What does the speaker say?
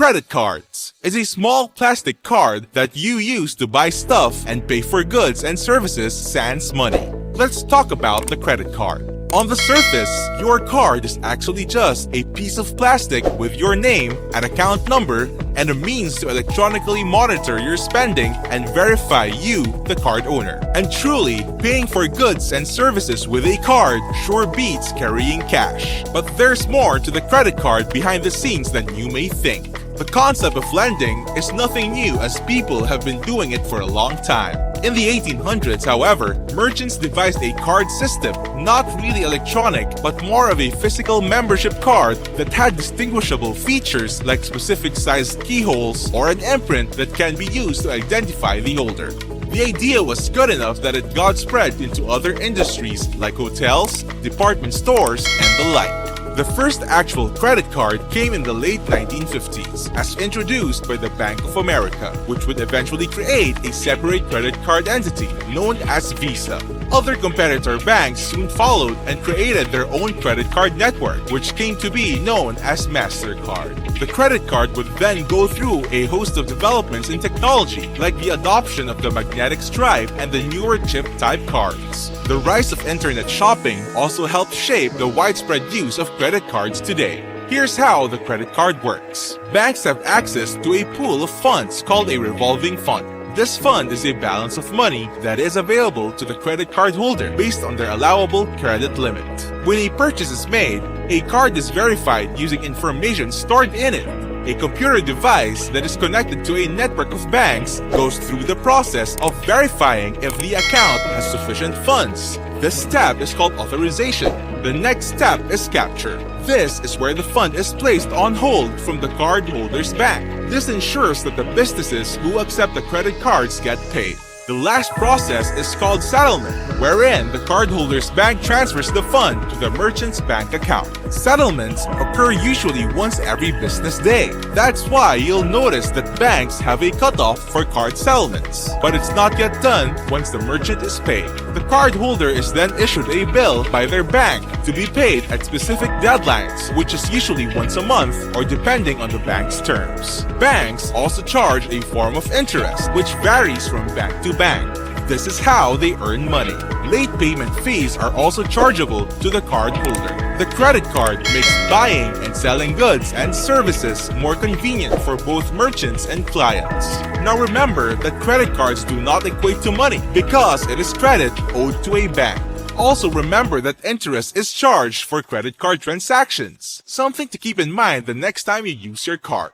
Credit cards is a small plastic card that you use to buy stuff and pay for goods and services sans money. Let's talk about the credit card. On the surface, your card is actually just a piece of plastic with your name, an account number, and a means to electronically monitor your spending and verify you, the card owner. And truly, paying for goods and services with a card sure beats carrying cash. But there's more to the credit card behind the scenes than you may think. The concept of lending is nothing new, as people have been doing it for a long time. In the 1800s, however, merchants devised a card system, not really electronic, but more of a physical membership card that had distinguishable features like specific sized keyholes or an imprint that can be used to identify the holder. The idea was good enough that it got spread into other industries like hotels, department stores, and the like. The first actual credit card came in the late 1950s, as introduced by the Bank of America, which would eventually create a separate credit card entity known as Visa. Other competitor banks soon followed and created their own credit card network, which came to be known as MasterCard. The credit card would then go through a host of developments in technology, like the adoption of the magnetic stripe and the newer chip-type cards. The rise of internet shopping also helped shape the widespread use of credit cards today. Here's how the credit card works. Banks have access to a pool of funds called a revolving fund. This fund is a balance of money that is available to the credit card holder based on their allowable credit limit. When a purchase is made, a card is verified using information stored in it. A computer device that is connected to a network of banks goes through the process of verifying if the account has sufficient funds. This step is called authorization. The next step is capture. This is where the fund is placed on hold from the cardholder's bank. This ensures that the businesses who accept the credit cards get paid. The last process is called settlement, wherein the cardholder's bank transfers the fund to the merchant's bank account. Settlements occur usually once every business day. That's why you'll notice that banks have a cutoff for card settlements. But it's not yet done once the merchant is paid. The cardholder is then issued a bill by their bank to be paid at specific deadlines, which is usually once a month or depending on the bank's terms. Banks also charge a form of interest, which varies from bank to bank. This is how they earn money. Late payment fees are also chargeable to the cardholder. The credit card makes buying and selling goods and services more convenient for both merchants and clients. Now remember that credit cards do not equate to money because it is credit owed to a bank. Also remember that interest is charged for credit card transactions, something to keep in mind the next time you use your card.